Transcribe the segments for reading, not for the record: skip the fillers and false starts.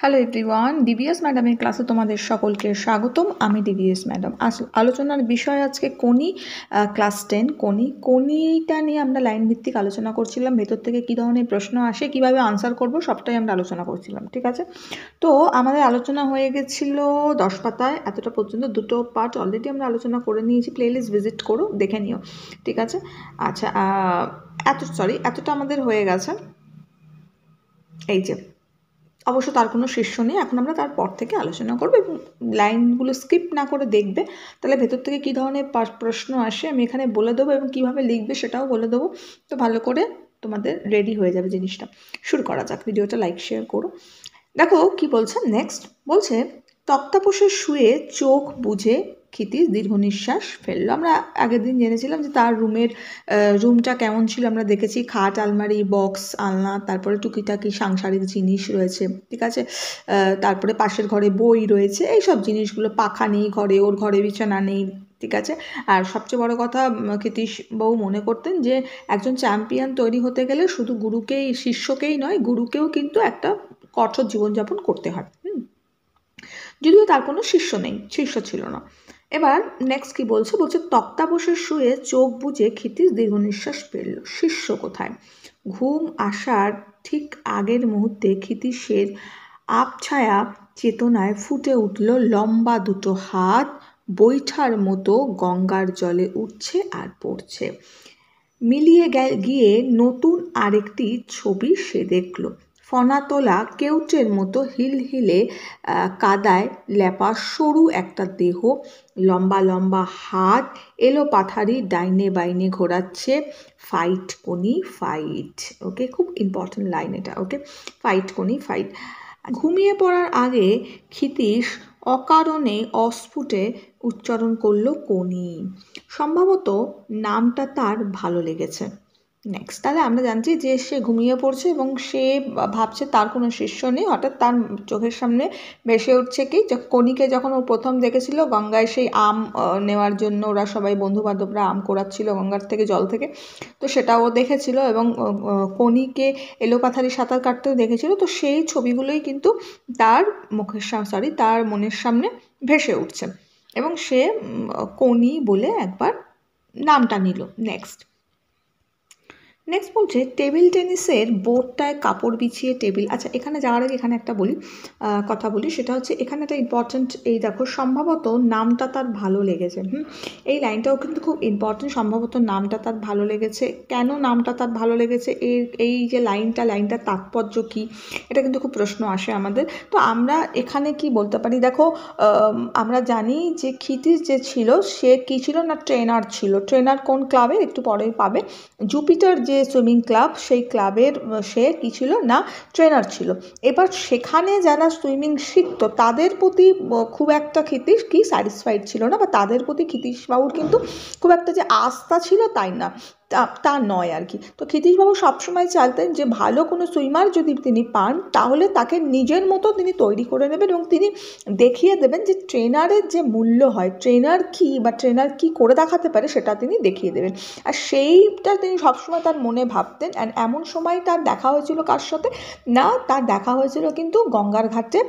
Hello everyone, DVS ম্যাডামের ক্লাসে তোমাদের সকলকে স্বাগতম। আমি ডিভিএস ম্যাডাম। আলোচনার বিষয় আজকে কোনি, ক্লাস 10 কোনিটা নিয়ে আমরা লাইন ভিত্তিক আলোচনা করছিলাম। ভেতর থেকে কী ধরনের প্রশ্ন আসে, কিভাবে আনসার করব, সবটাই আমরা আলোচনা করছিলাম। ঠিক আছে, তো আমাদের আলোচনা হয়ে গেছিলো 10 পাতায়, এতটা পর্যন্ত দুটো পার্ট অলরেডি আমরা আলোচনা করে নিয়েছি। প্লেলিস্ট ভিজিট করো, দেখে নিও। ঠিক আছে, আচ্ছা, এতটা আমাদের হয়ে গেছে। এই যে অবশ্য তার কোনো শীর্ষ নেই, এখন আমরা তারপর থেকে আলোচনা করবো এবং লাইনগুলো স্কিপ না করে দেখবে, তাহলে ভেতর থেকে কী ধরনের প্রশ্ন আসে আমি এখানে বলে দেবো এবং কীভাবে লিখবে সেটাও বলে দেবো। তো ভালো করে তোমাদের রেডি হয়ে যাবে জিনিসটা। শুরু করা যাক, ভিডিওটা লাইক শেয়ার করো। দেখো কি বলছে, নেক্সট বলছে, তক্তাপোষে শুয়ে চোখ বুজে ক্ষিতিশ দীর্ঘ নিঃশ্বাস ফেললো। আমরা আগের দিন জেনেছিলাম যে তার রুমটা কেমন ছিল, আমরা দেখেছি খাট, আলমারি, বক্স, আলনা, তারপরে টুকিটাকি সাংসারিক জিনিস রয়েছে। ঠিক আছে, তারপরে পাশের ঘরে বই রয়েছে, এইসব জিনিসগুলো। পাখা নেই ঘরে, ওর ঘরে বিছানা নেই। ঠিক আছে, আর সবচেয়ে বড় কথা, ক্ষিতীশবাবু মনে করতেন যে একজন চ্যাম্পিয়ন তৈরি হতে গেলে শুধু শিষ্যকেই নয়, গুরুকেও কিন্তু একটা কঠোর জীবনযাপন করতে হয়। যদিও তার কোনো শিষ্য ছিল না। এবার নেক্সট কি বলছে, তক্তাপোষে শুয়ে চোখ বুজে ক্ষিতীশ দীর্ঘ নিঃশ্বাস ফেলল। শিষ্য কোথায়? ঘুম আসার ঠিক আগের মুহূর্তে ক্ষিতীশের আবছায়া চেতনায় ফুটে উঠল লম্বা দুটো হাত, বৈঠার মতো গঙ্গার জলে উঠছে আর পড়ছে। মিলিয়ে গিয়ে নতুন আরেকটি ছবি সে দেখল। ফনা তোলা কেউটের মতো হিলহিলে কাদায় লেপা সরু একটা দেহ, লম্বা লম্বা হাত, এলো পাথারি ডাইনে বাইনে ঘোরাচ্ছে। ফাইট কোনি ফাইট। ওকে, খুব ইম্পর্টেন্ট লাইন এটা। ওকে, ফাইট কোনি ফাইট। ঘুমিয়ে পড়ার আগে ক্ষিতীশ অকারণে অস্ফুটে উচ্চারণ করলো কোনি। সম্ভবত নামটা তার ভালো লেগেছে। নেক্সট, তাহলে আমরা জানছি যে সে ঘুমিয়ে পড়ছে এবং সে ভাবছে তার কোনো শিষ্য নেই। হঠাৎ তার চোখের সামনে ভেসে উঠছে কি, কোনিকে যখন ও প্রথম দেখেছিল গঙ্গায় সেই আম নেওয়ার জন্য, ওরা সবাই বন্ধু বান্ধবরা আম কোড়াচ্ছিল গঙ্গার থেকে, জল থেকে, তো সেটাও দেখেছিল এবং কোনিকে এলোপাথারি সাঁতার কাটতেও দেখেছিল। তো সেই ছবিগুলোই কিন্তু তার তার মনের সামনে ভেসে উঠছে এবং সে কোনি বলে একবার নামটা নিল। নেক্সট বলছে, টেবিল টেনিসের বোর্ডটায় কাপড় বিছিয়ে টেবিল। আচ্ছা, এখানে যাওয়ার আগে এখানে একটা কথা বলি, সেটা হচ্ছে এখানে একটা ইম্পর্ট্যান্ট, এই দেখো, সম্ভবত নামটা তার ভালো লেগেছে। এই লাইনটাও কিন্তু খুব ইম্পর্ট্যান্ট। সম্ভবত নামটা তার ভালো লেগেছে। কেন নামটা তার ভালো লেগেছে, এই যে লাইনটার তাৎপর্য কি, এটা কিন্তু খুব প্রশ্ন আসে আমাদের। তো আমরা এখানে কি বলতে পারি, দেখো, আমরা জানি যে ক্ষিতীশ যে ছিল, সে কি ছিল না, ট্রেনার ছিল। ট্রেনার কোন ক্লাবে, একটু পরেই পাবে। জুপিটার যে সুইমিং ক্লাব, সেই ক্লাবের সে কি ছিল না, ট্রেনার ছিল। এবার সেখানে যারা সুইমিং শিখতো তাদের প্রতি খুব একটা ক্ষিতীশ কি স্যাটিসফাইড ছিল না, বা তাদের প্রতি ক্ষিতীশবাবুর কিন্তু খুব একটা যে আস্থা ছিল তাই না, তা নয় আর কি। তো ক্ষিতীশবাবু সবসময় চাইতেন যে ভালো কোনো সুইমার যদি তিনি পান, তাহলে তাকে নিজের মতো তিনি তৈরি করে নেবেন এবং তিনি দেখিয়ে দেবেন যে ট্রেনারের যে মূল্য হয়, ট্রেনার কি বা ট্রেনার কি করে দেখাতে পারে, সেটা তিনি দেখিয়ে দেবেন। আর সেইটা তিনি সবসময় তার মনে ভাবতেন। অ্যান্ড এমন সময় তার দেখা হয়েছিল কার সাথে না, তার দেখা হয়েছিল কিন্তু গঙ্গার ঘাটে,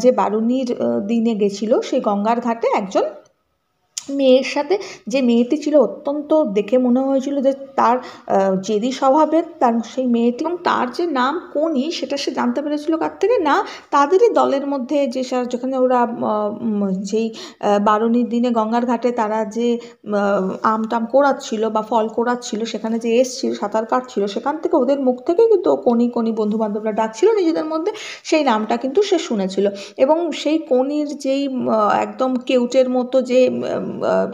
যে বারুণীর দিনে গেছিল, সেই গঙ্গার ঘাটে একজন মেয়ের সাথে। যে মেয়েটি ছিল অত্যন্ত, দেখে মনে হয়েছিল যে তার জেদি স্বভাবের, তার সেই মেয়েটি, এবং তার যে নাম কোনি সেটা সে জানতে পেরেছিল কার থেকে না, তাদেরই দলের মধ্যে, যেখানে ওরা যেই বারুণীর দিনে গঙ্গার ঘাটে তারা যে আমটাম কোড়াচ্ছিল বা ফল কোড়াচ্ছিল, সেখানে যে এসছিল, সাঁতার কাটছিল, সেখান থেকে ওদের মুখ থেকে কিন্তু কোনি বন্ধু বান্ধবরা ডাকছিল নিজেদের মধ্যে, সেই নামটা কিন্তু সে শুনেছিল। এবং সেই কোনির যেই একদম কেউটের মতো যে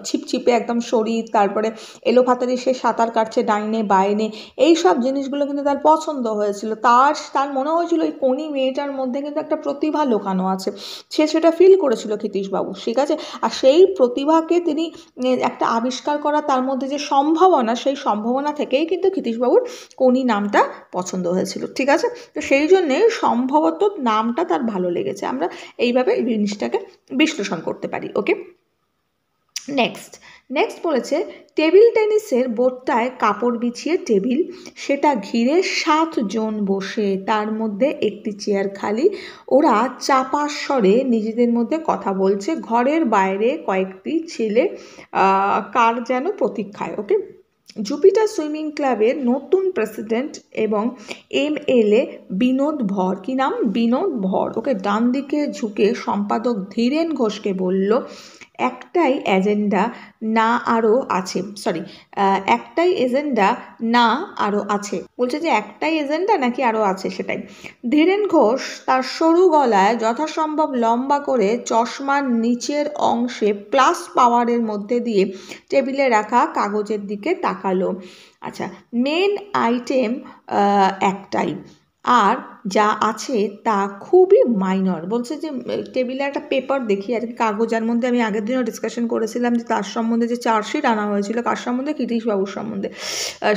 ছিপছিপে একদম শরীর, তারপরে এলোপাতারি সে সাঁতার কাটছে ডাইনে বাইনে, এই সব জিনিসগুলো কিন্তু তার পছন্দ হয়েছিল। তার মনে হয়েছিল এই কোনি মেয়েটার মধ্যে কিন্তু একটা প্রতিভা লুকানো আছে। সে সেটা ফিল করেছিল ক্ষিতীশবাবু। ঠিক আছে, আর সেই প্রতিভাকে তিনি একটা আবিষ্কার করা, তার মধ্যে যে সম্ভাবনা, সেই সম্ভাবনা থেকেই কিন্তু ক্ষিতীশবাবুর কোনি নামটা পছন্দ হয়েছিল। ঠিক আছে, তো সেই জন্যে সম্ভবত নামটা তার ভালো লেগেছে। আমরা এইভাবে এই জিনিসটাকে বিশ্লেষণ করতে পারি। ওকে, নেক্সট নেক্সট বলেছে টেবিল টেনিসের বোর্ডটায় কাপড় বিছিয়ে টেবিল, সেটা ঘিরে 7 জন বসে, তার মধ্যে একটি চেয়ার খালি। ওরা চাপা স্বরে নিজেদের মধ্যে কথা বলছে, ঘরের বাইরে কয়েকটি ছেলে কার যেন প্রতীক্ষায়। ওকে, জুপিটার সুইমিং ক্লাবের নতুন প্রেসিডেন্ট এবং MLA বিনোদ ভর, কি নাম, বিনোদ ভর। ওকে, ডান দিকে ঝুঁকে সম্পাদক ধীরেন ঘোষকে বলল, একটাই এজেন্ডা না আরও আছে, একটাই এজেন্ডা না আরও আছে। বলছে যে একটাই এজেন্ডা নাকি আরও আছে সেটাই। ধীরেন ঘোষ তার সরু গলায় যথাসম্ভব লম্বা করে চশমার নিচের অংশে প্লাস পাওয়ারের মধ্যে দিয়ে টেবিলে রাখা কাগজের দিকে তাকালো। আচ্ছা, মেন আইটেম একটাই, আর যা আছে তা খুবই মাইনর। বলছে যে টেবিলে একটা পেপার দেখি আর কি, কাগজ, যার মধ্যে আমি আগের দিনও ডিসকাশন করেছিলাম যে তার সম্বন্ধে যে চার্জশিট আনা হয়েছিল, কার সম্বন্ধে, কৃতিশবাবুর সম্বন্ধে।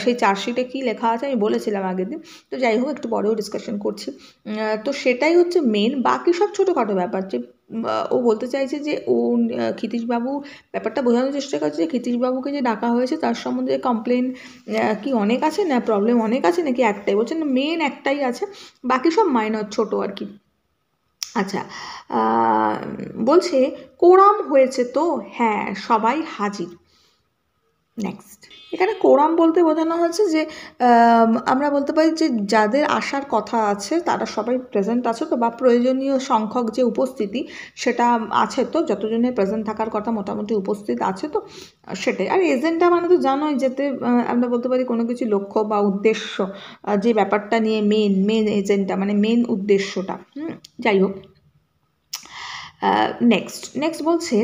সেই চার্জশিটে কী লেখা আছে আমি বলেছিলাম আগের দিন, তো যাই হোক একটু পরেও ডিসকাশন করছি। তো সেটাই হচ্ছে মেন, বাকি সব ছোটোখাটো ব্যাপার। যে ও বলতে চাইছে যে ও ক্ষিতীশবাবু ব্যাপারটা বোঝানোর চেষ্টা করছে যে ক্ষিতীশবাবুকে যে ডাকা হয়েছে তার সম্বন্ধে কমপ্লেন কি অনেক আছে, না প্রবলেম অনেক আছে, নাকি একটাই। বলছেন মেন একটাই আছে, বাকি সব মাইনর, ছোটো আর কি। আচ্ছা, বলছে কোরাম হয়েছে তো, হ্যাঁ সবাই হাজির। নেক্সট, এখানে কোরাম বলতে বোঝানো হচ্ছে যে আমরা বলতে পারি যে যাদের আসার কথা আছে তারা সবাই প্রেজেন্ট আছে তো, বা প্রয়োজনীয় সংখ্যক যে উপস্থিতি সেটা আছে তো, যতজনের প্রেজেন্ট থাকার কথা মোটামুটি উপস্থিত আছে তো, সেটাই। আর এজেন্ডা মানে তো জানোই, যেতে আমরা বলতে পারি কোনো কিছু লক্ষ্য বা উদ্দেশ্য, যে ব্যাপারটা নিয়ে মেন এজেন্ডা মানে মেন উদ্দেশ্যটা। যাই হোক, নেক্সট বলছে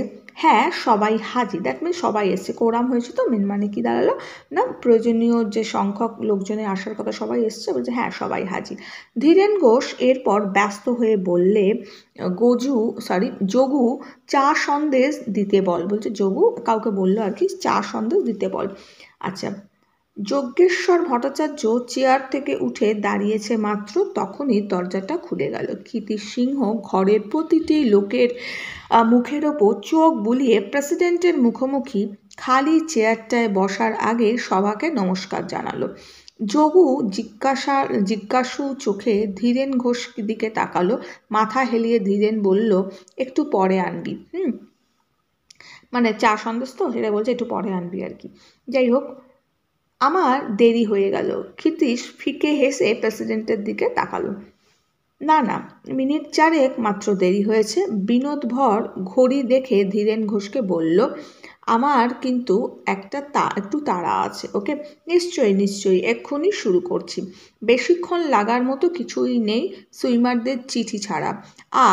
হ্যাঁ সবাই হাজির, দ্যাট মিনস সবাই এসছে। কোরাম হয়েছে তো, মেন মানে কি দাঁড়ালো না, প্রয়োজনীয় যে সংখ্যক লোকজনের আসার কথা সবাই এসছে, বলছে হ্যাঁ সবাই হাজির। ধীরেন ঘোষ এরপর ব্যস্ত হয়ে বললে, যোগু চা সন্দেশ দিতে বল। বলছে যোগু কাউকে বললো আর কি, চা সন্দেশ দিতে বল। আচ্ছা, যজ্ঞেশ্বর ভট্টাচার্য চেয়ার থেকে উঠে দাঁড়িয়েছে মাত্র, তখনই দরজাটা খুলে গেল। ক্ষিতীশ সিংহ ঘরের প্রতিটি লোকের মুখের ওপর চোখ বুলিয়ে প্রেসিডেন্টের মুখোমুখি খালি চেয়ারটায় বসার আগে সবাকে নমস্কার জানালো। যোগু জিজ্ঞাসু চোখে ধীরেন ঘোষ দিকে তাকালো, মাথা হেলিয়ে ধীরেন বলল, একটু পরে আনবি। মানে চা সন্দেশ তো, সেটা বলছে একটু পরে আনবি আর কি। যাই হোক, আমার দেরি হয়ে গেল। ক্ষিতীশ ফিকে হেসে প্রেসিডেন্টের দিকে তাকালো। না মিনিট 4 মাত্র দেরি হয়েছে। বিনোদ ভর ঘড়ি দেখে ধীরেন ঘোষকে বলল, আমার কিন্তু একটু তাড়া আছে। ওকে, নিশ্চয়ই এক্ষুনি শুরু করছি। বেশিক্ষণ লাগার মতো কিছুই নেই সুইমারদের চিঠি ছাড়া,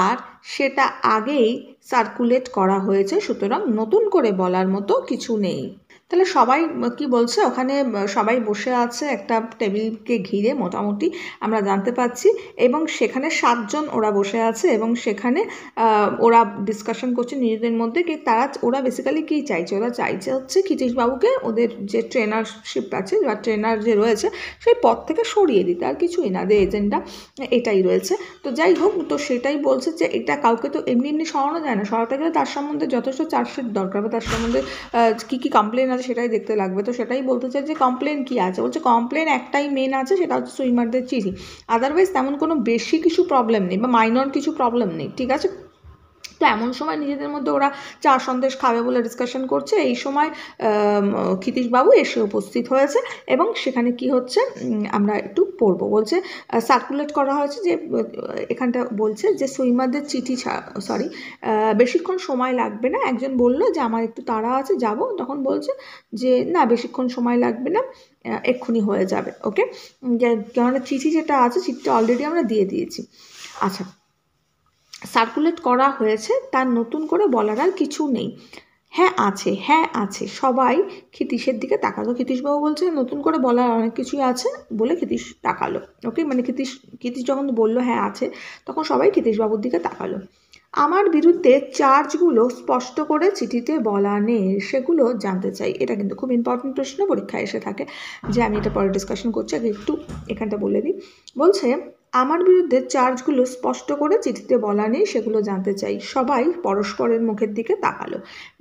আর সেটা আগেই সার্কুলেট করা হয়েছে, সুতরাং নতুন করে বলার মতো কিছু নেই। তাহলে সবাই কি বলছে, ওখানে সবাই বসে আছে একটা টেবিলকে ঘিরে মোটামুটি আমরা জানতে পাচ্ছি, এবং সেখানে 7 জন ওরা বসে আছে, এবং সেখানে ওরা ডিসকাশন করছে নিজেদের মধ্যে কি ওরা বেসিক্যালি কী চাইছে, ওরা চাইছে হচ্ছে ক্ষিতীশবাবুকে ওদের যে ট্রেনারশিপ আছে বা ট্রেনার যে রয়েছে সেই পদ থেকে সরিয়ে দিতে, আর কিছুই না, যে এজেন্ডা এটাই রয়েছে। তো যাই হোক, তো সেটাই বলছে যে এটা কাউকে তো এমনি সরানো যায় না, সরাতে গেলে তার সম্বন্ধে যথেষ্ট চার্জশিট দরকার, বা তার সম্বন্ধে কী কমপ্লেন আছে সেটাই দেখতে লাগবে। তো সেটাই বলতে চাই যে কমপ্লেন কী আছে, বলছে কমপ্লেন একটাই মেন আছে, সেটা হচ্ছে সুইমারদের চিঠি, আদারওয়াইজ তেমন কোনো বেশি কিছু প্রবলেম নেই বা মাইনর কিছু প্রবলেম নেই, ঠিক আছে। তো এমন সময় নিজেদের মধ্যে ওরা চা সন্দেশ খাবে বলে ডিসকাশন করছে, এই সময় ক্ষিতীশবাবু এসে উপস্থিত হয়েছে, এবং সেখানে কি হচ্ছে আমরা একটু পড়বো। বলছে সার্কুলেট করা হয়েছে যে এখানটা বলছে যে সুইমারদের চিঠি বেশিক্ষণ সময় লাগবে না। একজন বলল যে আমার একটু তাড়া আছে, যাব, তখন বলছে যে না বেশিক্ষণ সময় লাগবে না, এক্ষুনি হয়ে যাবে। ওকে, কেননা চিঠি যেটা আছে চিঠিটা অলরেডি আমরা দিয়ে দিয়েছি। আচ্ছা, সার্কুলেট করা হয়েছে, তার নতুন করে বলার আর কিছু নেই। হ্যাঁ আছে। সবাই ক্ষিতীশের দিকে তাকালো। ক্ষিতীশবাবু বলছে নতুন করে বলার অনেক কিছুই আছে বলে ক্ষিতীশ তাকালো। ওকে, মানে ক্ষিতীশ যখন বললো হ্যাঁ আছে, তখন সবাই ক্ষিতীশবাবুর দিকে তাকালো। আমার বিরুদ্ধে চার্জগুলো স্পষ্ট করে চিঠিতে বলা নেই, সেগুলো জানতে চাই। এটা কিন্তু খুব ইম্পর্টেন্ট প্রশ্ন, পরীক্ষায় এসে থাকে, যে আমি এটা পরে ডিসকাশন করছি, আগে একটু এখানটা বলে দিই। বলছে আমার বিরুদ্ধে চার্জগুলো স্পষ্ট করে চিঠিতে বলা নেই, সেগুলো জানতে চাই। সবাই পরস্পরের মুখের দিকে তাকালো।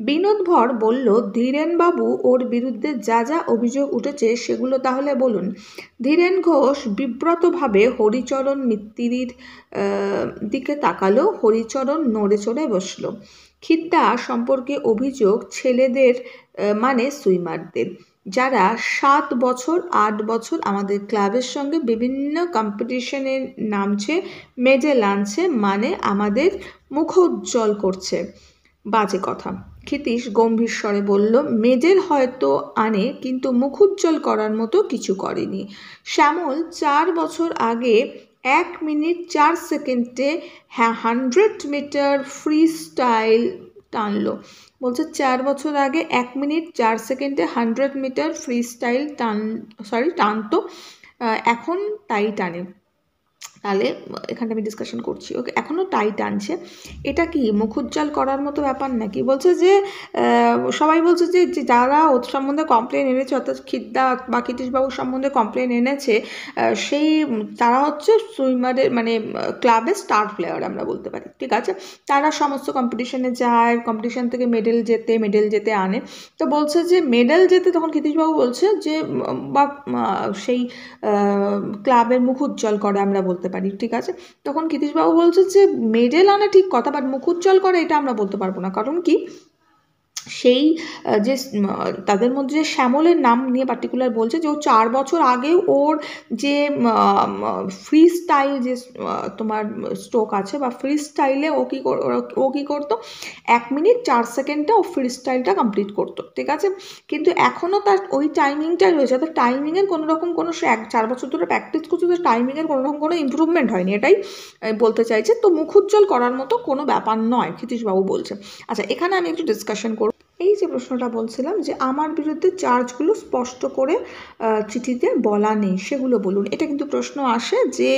বিনোদ ভর বলল, ধীরেনবাবু, ওর বিরুদ্ধে যা যা অভিযোগ উঠেছে সেগুলো তাহলে বলুন। ধীরেন ঘোষ বিব্রতভাবে হরিচরণ মিত্তিরির দিকে তাকালো। হরিচরণ নড়ে চড়ে বসল। খিদ্দা সম্পর্কে অভিযোগ ছেলেদের, মানে সুইমারদের, যারা 7 বছর 8 বছর আমাদের ক্লাবের সঙ্গে বিভিন্ন কম্পিটিশনে নামছে, মেডেল আনছে, মানে আমাদের মুখোজ্জ্বল করছে। বাজে কথা। ক্ষিতীশ গম্ভীর স্বরে বলল, মেডেল হয়তো আনে, কিন্তু মুখোজ্জ্বল করার মতো কিছু করেনি। শ্যামল 4 বছর আগে 1 মিনিট 4 সেকেন্ডে 100 মিটার ফ্রি স্টাইল টানলো। বলছে 4 বছর আগে 1 মিনিট 4 সেকেন্ডে 100 মিটার ফ্রি স্টাইল টানতো, এখন তাই টানে। তাহলে এখানে আমি ডিসকাশন করছি, ওকে, এখনও তাই টানছে। এটা কি মুখোজ্জ্বল করার মতো ব্যাপার নাকি? বলছে যে সবাই বলছে যে যারা ওর সম্বন্ধে কমপ্লেন এনেছে, অর্থাৎ খিদ্দা বা ক্ষিতীশবাবুর সম্বন্ধে কমপ্লেন এনেছে, সেই তারা হচ্ছে সুইমারের, মানে ক্লাবের স্টার প্লেয়ার আমরা বলতে পারি, ঠিক আছে। তারা সমস্ত কম্পিটিশনে যায়, কম্পিটিশন থেকে মেডেল জেতে আনে। তো বলছে যে মেডেল জেতে, তখন ক্ষিতীশবাবু বলছে যে বা সেই ক্লাবের মুখ উজ্জ্বল করে আমরা বলতে পারি, ঠিক আছে। তখন ক্ষিতীশবাবু বলছে যে মেডেল আনা ঠিক কথা, বাট মুখ উজ্জ্বল করে এটা আমরা বলতে পারবো না। কারণ কি, সেই যে তাদের মধ্যে যে শ্যামলের নাম নিয়ে পার্টিকুলার বলছে যে ও 4 বছর আগেও ওর যে ফ্রি স্টাইল যে তোমার স্ট্রোক আছে বা ফ্রি স্টাইলে ও কী করতো, 1 মিনিট 4 সেকেন্ডে ও ফ্রি স্টাইলটা কমপ্লিট করতো, ঠিক আছে। কিন্তু এখনও তার ওই টাইমিংটাই রয়েছে, তো টাইমিংয়ের কোনো রকম কোনো 4 বছর ধরে প্র্যাকটিস করছে, তো টাইমিংয়ের কোনো রকম কোনো ইম্প্রুভমেন্ট হয়নি, এটাই বলতে চাইছে। তো মুখোজ্জ্বল করার মতো কোনো ব্যাপার নয়, ক্ষিতীশবাবু বলছে। আচ্ছা, এখানে আমি একটু ডিসকাশন করব। এই যে প্রশ্নটা বলছিলাম যে আমার বিরুদ্ধে চার্জগুলো স্পষ্ট করে চিঠিতে বলা নেই, সেগুলো বলুন। এটা কিন্তু প্রশ্ন আসে যে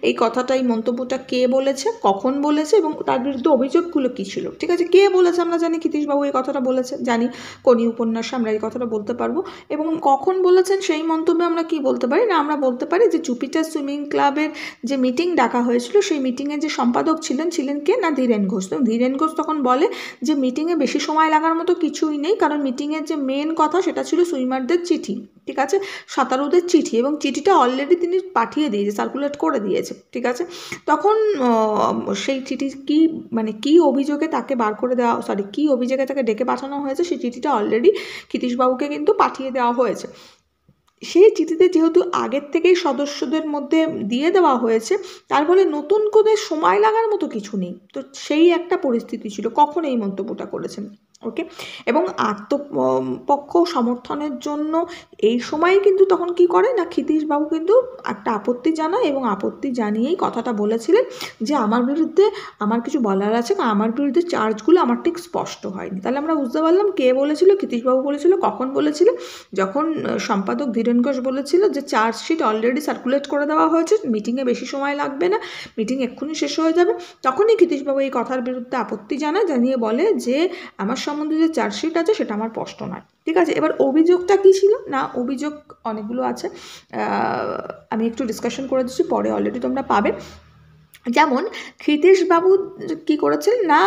এই কথাটা, এই মন্তব্যটা কে বলেছে, কখন বলেছে, এবং তার বিরুদ্ধে অভিযোগগুলো কী ছিল, ঠিক আছে। কে বলেছে আমরা জানি, ক্ষিতীশবাবু এই কথাটা বলেছে, জানি কোনি উপন্যাসে আমরা এই কথাটা বলতে পারবো। এবং কখন বলেছেন সেই মন্তব্যে আমরা কি বলতে পারি না, আমরা বলতে পারি যে জুপিটার সুইমিং ক্লাবের যে মিটিং ডাকা হয়েছিল, সেই মিটিংয়ে যে সম্পাদক ছিলেন কে না, ধীরেন ঘোষ। তো ধীরেন ঘোষ তখন বলে যে মিটিংয়ে বেশি সময় লাগার মতো কিছুই নেই, কারণ মিটিংয়ের যে মেন কথা সেটা ছিল সুইমারদের চিঠি, ঠিক আছে, সাঁতারুদের চিঠি, এবং চিঠিটা অলরেডি তিনি পাঠিয়ে দিয়েছে, সার্কুলেট করে দিয়েছে, ঠিক আছে। তখন সেই চিঠি কি, মানে কি অভিযোগে তাকে বার করে দেওয়া, কি অভিযোগে তাকে ডেকে পাঠানো হয়েছে, সেই চিঠিটা অলরেডি ক্ষিতীশবাবুকে কিন্তু পাঠিয়ে দেওয়া হয়েছে। সেই চিঠিতে যেহেতু আগের থেকেই সদস্যদের মধ্যে দিয়ে দেওয়া হয়েছে, তার ফলে নতুন করে সময় লাগার মতো কিছু নেই। তো সেই একটা পরিস্থিতি ছিল কখন এই মন্তব্যটা করেছেন, ওকে। এবং আত্মপক্ষ সমর্থনের জন্য এই সময়ে কিন্তু তখন কি করে না, ক্ষিতীশবাবু কিন্তু একটা আপত্তি জানায়, এবং আপত্তি জানিয়েই কথাটা বলেছিলেন যে আমার বিরুদ্ধে আমার কিছু বলার আছে, আমার বিরুদ্ধে চার্জগুলো আমার ঠিক স্পষ্ট হয়নি। তাহলে আমরা বুঝতে পারলাম কে বলেছিল, ক্ষিতীশবাবু বলেছিল। কখন বলেছিল? যখন সম্পাদক ধীরেন ঘোষ বলেছিল যে চার্জশিট অলরেডি সার্কুলেট করে দেওয়া হয়েছে, মিটিংয়ে বেশি সময় লাগবে না, মিটিং এক্ষুনি শেষ হয়ে যাবে, তখনই ক্ষিতীশবাবু এই কথার বিরুদ্ধে আপত্তি জানিয়ে বলে যে আমার সম্বন্ধে যে চার্জশিট আছে সেটা আমার স্পষ্ট নয়, ঠিক আছে। এবার অভিযোগটা কী ছিল না, অভিযোগ অনেকগুলো আছে, আমি একটু ডিসকাশন করে দিচ্ছি, পরে অলরেডি তোমরা পাবে। যেমন ক্ষিতীশবাবু কী করেছিলেন না,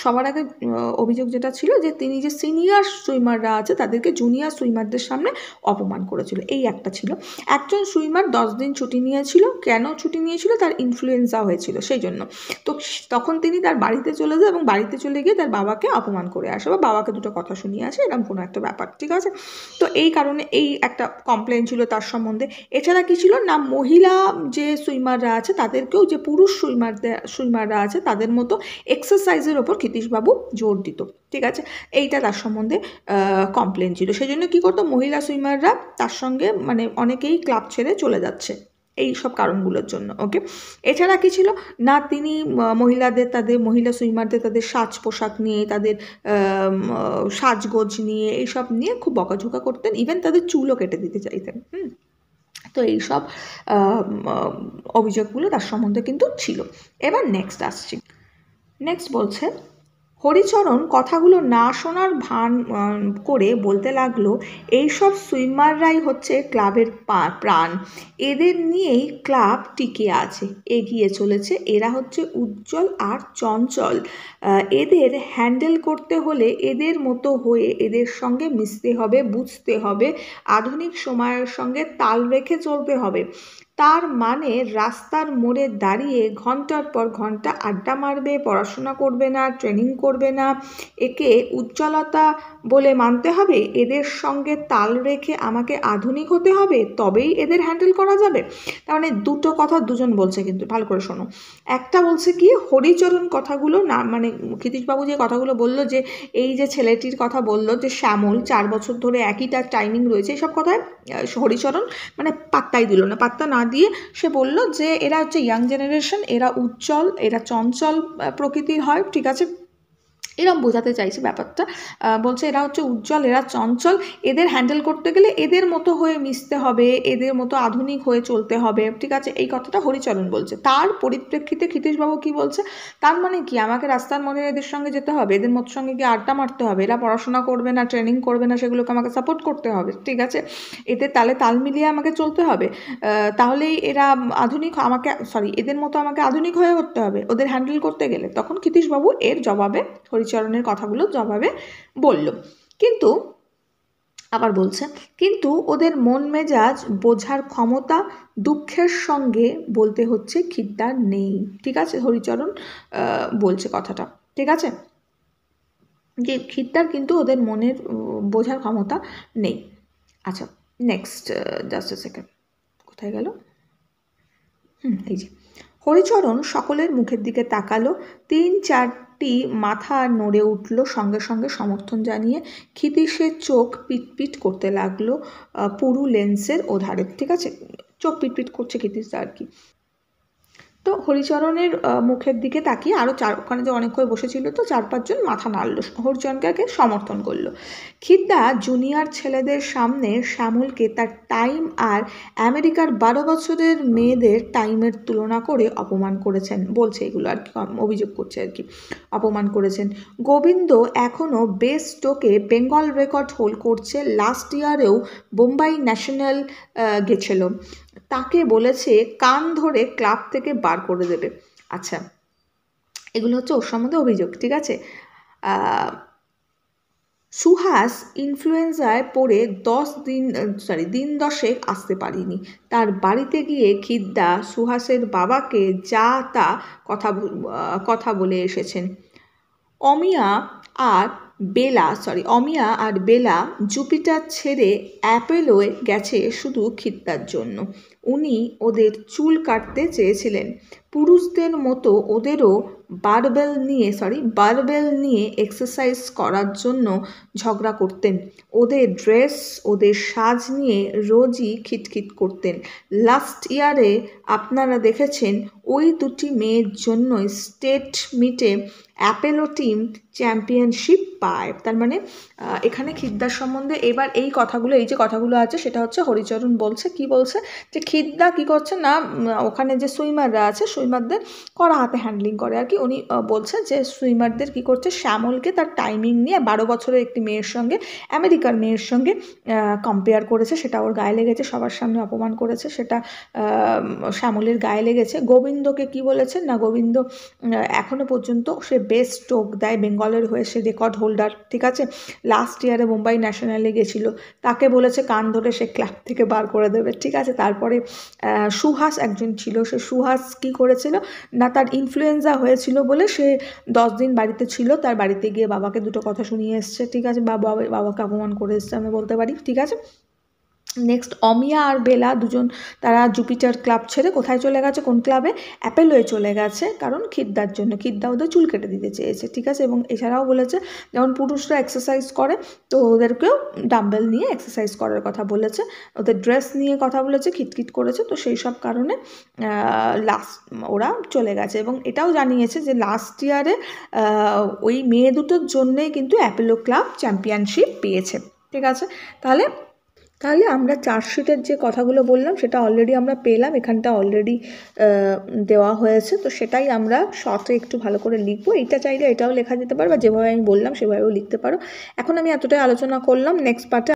সবার আগে অভিযোগ যেটা ছিল যে তিনি যে সিনিয়র সুইমাররা আছে তাদেরকে জুনিয়র সুইমারদের সামনে অপমান করেছিল, এই একটা ছিল। একজন সুইমার 10 দিন ছুটি নিয়েছিল, কেন ছুটি নিয়েছিল, তার ইনফ্লুয়েঞ্জা হয়েছিল সেই জন্য। তো তখন তিনি তার বাড়িতে চলে যায়, এবং বাড়িতে চলে গিয়ে তার বাবাকে অপমান করে আসে, বা বাবাকে দুটো কথা শুনিয়ে আসে, এরকম কোনো একটা ব্যাপার, ঠিক আছে। তো এই কারণে এই একটা কমপ্লেন ছিল তার সম্বন্ধে। এছাড়া কী ছিল না, মহিলা যে সুইমাররা আছে তাদেরকেও, যে পুরুষ সুইমাররা আছে তাদের মতো এক্সারসাইজের ওপর ক্ষিতীশবাবু জোর দিত, ঠিক আছে। এইটা তার সম্বন্ধে কমপ্লেন ছিল। সেই জন্য কী করতো, মহিলা সুইমাররা তার সঙ্গে, মানে অনেকেই ক্লাব ছেড়ে চলে যাচ্ছে এই সব কারণগুলোর জন্য, ওকে। এছাড়া কী ছিল না, তিনি মহিলা সুইমারদের তাদের সাজ পোশাক নিয়ে, তাদের সাজগোজ নিয়ে, এইসব নিয়ে খুব বকাঝোকা করতেন, ইভেন তাদের চুলও কেটে দিতে চাইতেন। তো এইসব অভিযোগগুলো তার সম্বন্ধে কিন্তু ছিল। এবার নেক্সট বলছে হরিচরণ কথাগুলো না শোনার ভান করে বলতে লাগলো, এইসব সুইমাররাই হচ্ছে ক্লাবের প্রাণ, এদের নিয়েই ক্লাব টিকে আছে, এগিয়ে চলেছে, এরা হচ্ছে উজ্জ্বল আর চঞ্চল, এদের হ্যান্ডেল করতে হলে এদের মতো হয়ে এদের সঙ্গে মিশতে হবে, বুঝতে হবে, আধুনিক সময়ের সঙ্গে তাল রেখে চলতে হবে। তার মানে রাস্তার মোড়ে দাঁড়িয়ে ঘন্টার পর ঘন্টা আড্ডা মারবে, পড়াশোনা করবে না, ট্রেনিং করবে না, একে উজ্জ্বলতা বলে মানতে হবে? এদের সঙ্গে তাল রেখে আমাকে আধুনিক হতে হবে, তবেই এদের হ্যান্ডেল করা যাবে? তার মানে দুটো কথা দুজন বলছে, কিন্তু ভালো করে শোনো। একটা বলছে কি, হরিচরণ কথাগুলো না, মানে ক্ষিতীশবাবু যে কথাগুলো বললো, যে এই যে ছেলেটির কথা বললো যে শ্যামল 4 বছর ধরে একই তার টাইমিং রয়েছে, এইসব কথায় হরিচরণ মানে পাত্তাই দিল না। পাত্তা না দিয়ে সে বলল যে এরা হচ্ছে ইয়াং জেনারেশন, এরা উজ্জ্বল, এরা চঞ্চল প্রকৃতির হয়, ঠিক আছে, এরম বোঝাতে চাইছে ব্যাপারটা। বলছে এরা হচ্ছে উজ্জ্বল, এরা চঞ্চল, এদের হ্যান্ডেল করতে গেলে এদের মতো হয়ে মিশতে হবে, এদের মতো আধুনিক হয়ে চলতে হবে, ঠিক আছে, এই কথাটা হরিচরণ বলছে। তার পরিপ্রেক্ষিতে ক্ষিতীশবাবু কি বলছে, তার মানে কি আমাকে রাস্তার মধ্যে এদের সঙ্গে যেতে হবে, এদের মতো সঙ্গে গিয়ে আড্ডা মারতে হবে, এরা পড়াশোনা করবে না, ট্রেনিং করবে না, সেগুলোকে আমাকে সাপোর্ট করতে হবে, ঠিক আছে, এদের তালে তাল মিলিয়ে আমাকে চলতে হবে, তাহলেই এরা আধুনিক, আমাকে সরি এদের মতো আমাকে আধুনিক হয়ে উঠতে হবে ওদের হ্যান্ডেল করতে গেলে। তখন ক্ষিতীশবাবু এর জবাবে হরিচরণের কথাগুলো জবাবে বলল, কিন্তু আবার বলছে, কিন্তু ওদের মন মেজাজ বোঝার ক্ষমতা দুঃখের সঙ্গে বলতে হচ্ছে খিদ্দার নেই, ঠিক আছে, হরিচরণ বলছে কথাটা, ঠিক আছে, যে খিদ্দার কিন্তু ওদের মনের বোঝার ক্ষমতা নেই। আচ্ছা, নেক্সট, জাস্ট এ সেকেন্ড, কোথায় গেল, এই যে হরিচরণ সকলের মুখের দিকে তাকালো, 3-4টি মাথা নড়ে উঠল সঙ্গে সঙ্গে সমর্থন জানিয়ে। ক্ষিতীশের চোখ পিটপিট করতে লাগলো পুরু লেন্সের ওধারে, ঠিক আছে, চোখ পিটপিট করছে ক্ষিতীশ আর কি। তো হরিচরণের মুখের দিকে তাকিয়ে আরও ওখানে যে অনেক করে বসেছিল, তো 4-5 জন মাথা নাড়ল, হরিচরণকে সমর্থন করলো। খিদ্দা জুনিয়র ছেলেদের সামনে শ্যামলকে তার টাইম আর আমেরিকার 12 বছরের মেয়েদের টাইমের তুলনা করে অপমান করেছেন, বলছে এগুলো আর কি, অভিযোগ করছে আর কি, অপমান করেছেন। গোবিন্দ এখনও বেস্ট স্টোকে বেঙ্গল রেকর্ড হোল্ড করছে, লাস্ট ইয়ারেও বোম্বাই ন্যাশনাল গেছিল, তাকে বলেছে কান ধরে ক্লাব থেকে বার করে দেবে। আচ্ছা, এগুলো হচ্ছে ওর সম্বন্ধে অভিযোগ, ঠিক আছে। সুহাস ইনফ্লুয়েঞ্জায় পড়ে দিন 10 আসতে পারিনি, তার বাড়িতে গিয়ে খিদ্দা সুহাসের বাবাকে যা তা কথা বলে এসেছেন। অমিয়া আর বেলা জুপিটার ছেড়ে অ্যাপেলোয় গেছে শুধু খিদ্দার জন্য। উনি ওদের চুল কাটতে চেয়েছিলেন, পুরুষদের মতো ওদেরও বারবেল নিয়ে এক্সারসাইজ করার জন্য ঝগড়া করতেন, ওদের ড্রেস ওদের সাজ নিয়ে রোজই খিটখিট করতেন। লাস্ট ইয়ারে আপনারা দেখেছেন ওই দুটি মেয়ের জন্যই স্টেট মিটে অ্যাপেলো টিম চ্যাম্পিয়নশিপ পায়। তার মানে এখানে খিদ্দার সম্বন্ধে এবার এই কথাগুলো, এই যে কথাগুলো আছে সেটা হচ্ছে হরিচরণ বলছে, কি বলছে, যে খিদ্দা কি করছে না, ওখানে যে সুইমাররা আছে সুইমারদের কড়া হাতে হ্যান্ডলিং করে আর কি। উনি বলছে যে সুইমারদের কি করছে, শ্যামলকে তার টাইমিং নিয়ে 12 বছরের একটি মেয়ের সঙ্গে, আমেরিকার মেয়ের সঙ্গে কম্পেয়ার করেছে, সেটা ওর গায়ে লেগেছে, সবার সামনে অপমান করেছে, সেটা শ্যামলের গায়ে লেগেছে। গোবিন্দকে কি বলেছে না, গোবিন্দ এখনো পর্যন্ত সে বেস্ট স্ট্রোক দেয় বেঙ্গলের হয়ে, সে রেকর্ড হোল্ডার, ঠিক আছে, লাস্ট ইয়ারে মুম্বাই ন্যাশনালে গেছিলো, তাকে বলেছে কান ধরে সে ক্লাব থেকে বার করে দেবে, ঠিক আছে। তারপরে সুহাস একজন ছিল, সে সুহাস কি করেছিল না, তার ইনফ্লুয়েঞ্জা হয়েছিল বলে সে 10 দিন বাড়িতে ছিল, তার বাড়িতে গিয়ে বাবাকে দুটো কথা শুনিয়ে এসছে, ঠিক আছে, বাবাকে অপমান করে এসছে আমি বলতে পারি, ঠিক আছে। নেক্সট, অমিয়া আর বেলা দুজন, তারা জুপিটার ক্লাব ছেড়ে কোথায় চলে গেছে, কোন ক্লাবে, অ্যাপেলোয় চলে গেছে, কারণ খিদ্দার জন্য, খিদ্দা ওদের চুল কেটে দিতে চেয়েছে, ঠিক আছে। এবং এছাড়াও বলেছে যেমন পুরুষরা এক্সারসাইজ করে, তো ওদেরকেও ডাম্বেল নিয়ে এক্সারসাইজ করার কথা বলেছে, ওদের ড্রেস নিয়ে কথা বলেছে, খিটখিট করেছে, তো সেই সব কারণে ওরা চলে গেছে। এবং এটাও জানিয়েছে যে লাস্ট ইয়ারে ওই মেয়ে দুটোর জন্যেই কিন্তু অ্যাপেলো ক্লাব চ্যাম্পিয়নশিপ পেয়েছে, ঠিক আছে। তাহলে তাহলে আমরা চার্জশিটের যে কথাগুলো বললাম সেটা অলরেডি আমরা পেলাম, এখানটা অলরেডি দেওয়া হয়েছে, তো সেটাই আমরা শর্টে একটু ভালো করে লিখবো। এটা চাইলে এটাও লেখা যেতে পারে বা যেভাবে আমি বললাম সেভাবেও লিখতে পারো। এখন আমি এতটাই আলোচনা করলাম, নেক্সট পার্টে